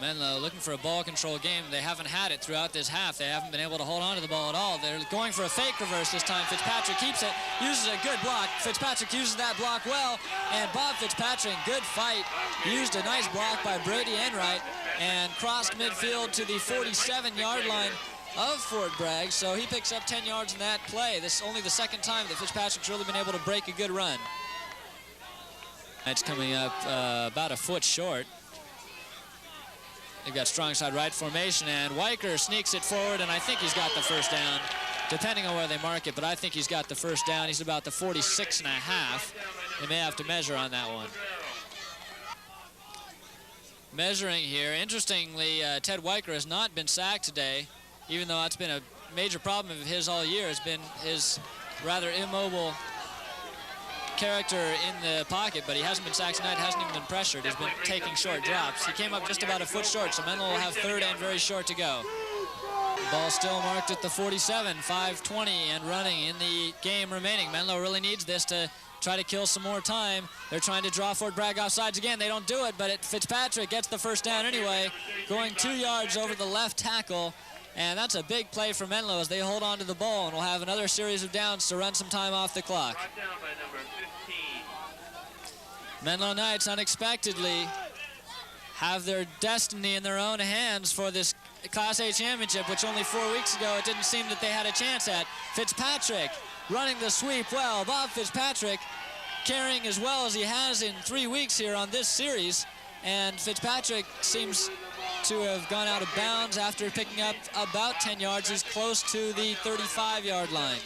Menlo looking for a ball control game. They haven't had it throughout this half. They haven't been able to hold on to the ball at all. They're going for a fake reverse this time. Fitzpatrick keeps it, uses a good block. Fitzpatrick uses that block well, and Bob Fitzpatrick, good fight. Used a nice block by Brady Enright and crossed midfield to the 47-yard line of Fort Bragg, so he picks up 10 yards in that play. This is only the second time that Fitzpatrick's really been able to break a good run. It's coming up about a foot short. They've got strong side right formation, and Weicker sneaks it forward, and I think he's got the first down, depending on where they mark it, but I think he's got the first down. He's about the 46 and a half. They may have to measure on that one. Measuring here. Interestingly, Ted Weicker has not been sacked today, even though that's been a major problem of his all year. Has been his rather immobile character in the pocket, but he hasn't been sacked tonight, hasn't even been pressured. He's been taking short drops. He came up just about a foot short, so Menlo will have third and very short to go. Ball still marked at the 47, 5:20 and running in the game remaining. Menlo really needs this to try to kill some more time. They're trying to draw Fort Bragg offsides again. They don't do it, but Fitzpatrick gets the first down anyway, going 2 yards over the left tackle. And that's a big play for Menlo as they hold on to the ball, and we'll have another series of downs to run some time off the clock. Brought down by number 15. Menlo Knights unexpectedly have their destiny in their own hands for this Class A championship, which only 4 weeks ago it didn't seem that they had a chance at. Fitzpatrick running the sweep well. Bob Fitzpatrick carrying as well as he has in 3 weeks here on this series. And Fitzpatrick seems to have gone out of bounds after picking up about 10 yards. He's close to the 35-yard line.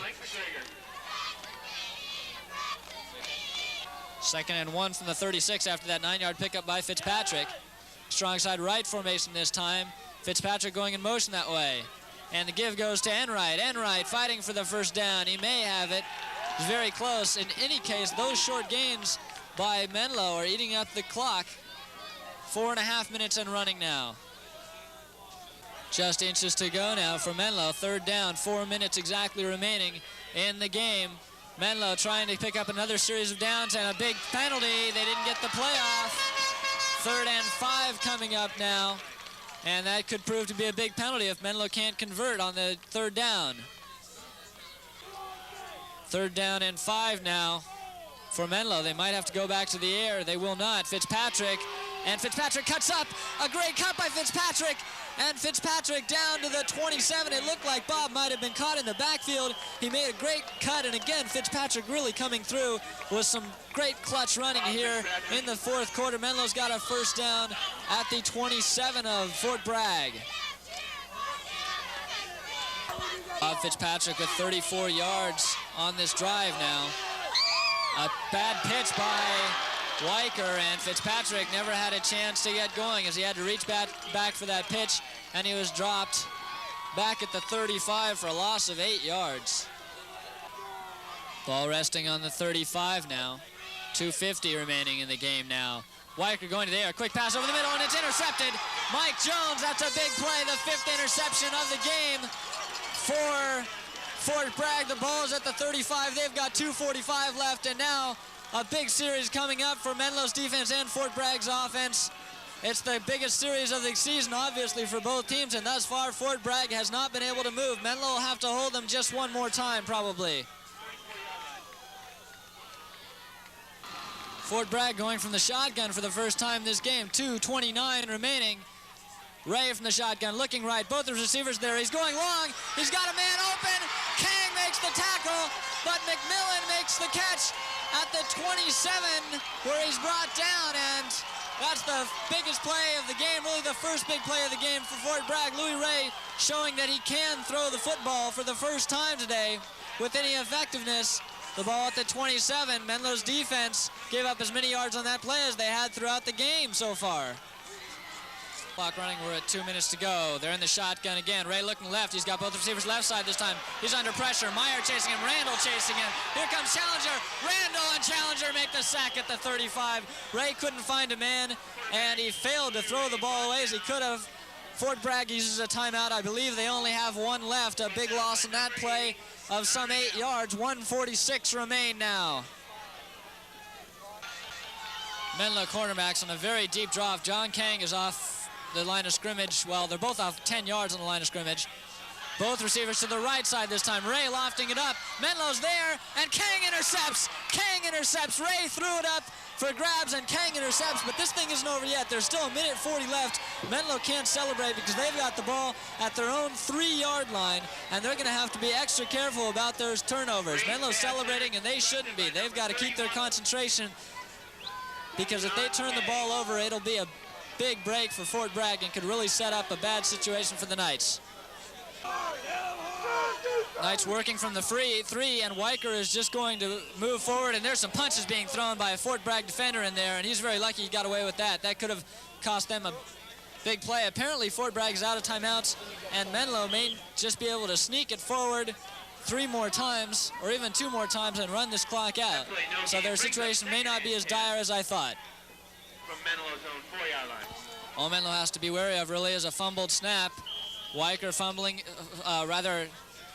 Second and 1 from the 36 after that 9-yard pickup by Fitzpatrick. Strong side right formation this time. Fitzpatrick going in motion that way. And the give goes to Enright. Enright fighting for the first down. He may have it. He's very close. In any case, those short gains by Menlo are eating up the clock. 4.5 minutes and running now. Just inches to go now for Menlo. Third down, 4 minutes exactly remaining in the game. Menlo trying to pick up another series of downs and a big penalty. They didn't get the play off. 3rd and 5 coming up now. And that could prove to be a big penalty if Menlo can't convert on the 3rd down. 3rd down and 5 now for Menlo. They might have to go back to the air. They will not. Fitzpatrick, and Fitzpatrick cuts up. A great cut by Fitzpatrick, and Fitzpatrick down to the 27. It looked like Bob might have been caught in the backfield. He made a great cut, and again, Fitzpatrick really coming through with some great clutch running here in the 4th quarter. Menlo's got a first down at the 27 of Fort Bragg. Bob Fitzpatrick with 34 yards on this drive now. A bad pitch by Weicker, and Fitzpatrick never had a chance to get going as he had to reach back for that pitch, and he was dropped back at the 35 for a loss of 8 yards. Ball resting on the 35 now. 2:50 remaining in the game now. Weicker going to the air, quick pass over the middle, and it's intercepted. Mike Jones, that's a big play, the 5th interception of the game for Fort Bragg. The ball is at the 35. They've got 2:45 left, and now a big series coming up for Menlo's defense and Fort Bragg's offense. It's the biggest series of the season, obviously, for both teams, and thus far, Fort Bragg has not been able to move. Menlo will have to hold them just one more time, probably. Fort Bragg going from the shotgun for the first time this game. 2:29 remaining. Ray from the shotgun, looking right. Both the receivers there. He's going long. He's got a man open. Kang makes the tackle, but McMillan makes the catch at the 27, where he's brought down, and that's the biggest play of the game, really the first big play of the game for Fort Bragg. Louis Ray showing that he can throw the football for the first time today with any effectiveness. The ball at the 27. Menlo's defense gave up as many yards on that play as they had throughout the game so far. Clock running, we're at 2 minutes to go. They're in the shotgun again. Ray looking left. He's got both receivers left side this time. He's under pressure. Meyer chasing him. Randall chasing him. Here comes Challenger. Randall and Challenger make the sack at the 35. Ray couldn't find a man, and he failed to throw the ball away as he could have. Fort Bragg uses a timeout. I believe they only have one left. A big loss in that play of some 8 yards. 1:46 remain now. Menlo cornerbacks on a very deep drop. John Kang is off the line of scrimmage. Well, they're both off 10 yards on the line of scrimmage. Both receivers to the right side this time. Ray lofting it up. Menlo's there, and Kang intercepts. Kang intercepts. Ray threw it up for grabs, and Kang intercepts, but this thing isn't over yet. There's still 1:40 left. Menlo can't celebrate because they've got the ball at their own 3-yard line, and they're going to have to be extra careful about those turnovers. Menlo's celebrating, and they shouldn't be. They've got to keep their concentration, because if they turn the ball over, it'll be a big break for Fort Bragg and could really set up a bad situation for the Knights. Knights working from the free 3, and Weicker is just going to move forward, and there's some punches being thrown by a Fort Bragg defender in there, and he's very lucky he got away with that. That could have cost them a big play. Apparently Fort Bragg is out of timeouts, and Menlo may just be able to sneak it forward 3 more times, or even 2 more times, and run this clock out. So their situation may not be as dire as I thought. From Menlo's own 4-yard line. All Menlo has to be wary of really is a fumbled snap. Weicker fumbling,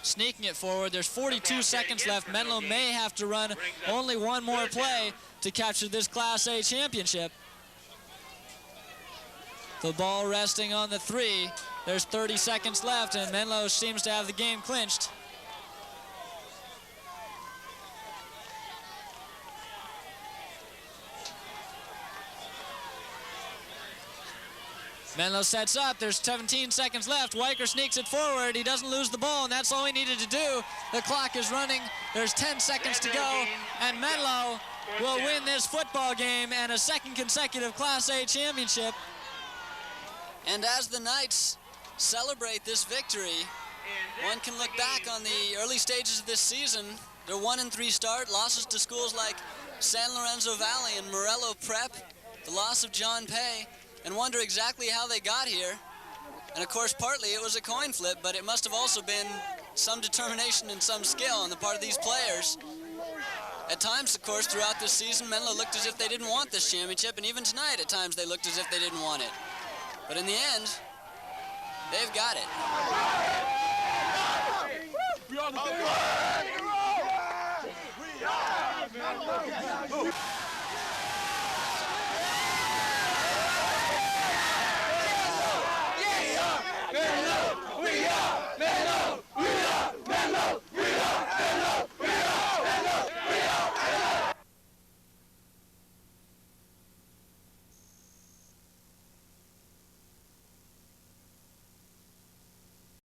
sneaking it forward. There's 42 seconds left. Menlo may have to run only one more play to capture this Class A championship. The ball resting on the 3. There's 30 seconds left, and Menlo seems to have the game clinched. Menlo sets up. There's 17 seconds left. Weicker sneaks it forward. He doesn't lose the ball, and that's all he needed to do. The clock is running. There's 10 seconds to go, and Menlo will win this football game and a second consecutive Class A championship. And as the Knights celebrate this victory, one can look back on the early stages of this season. Their 1-3 start, losses to schools like San Lorenzo Valley and Morello Prep, the loss of John Pay, and wonder exactly how they got here. And of course, partly it was a coin flip, but it must have also been some determination and some skill on the part of these players. At times, of course, throughout this season, Menlo looked as if they didn't want this championship, and even tonight, at times, they looked as if they didn't want it. But in the end, they've got it.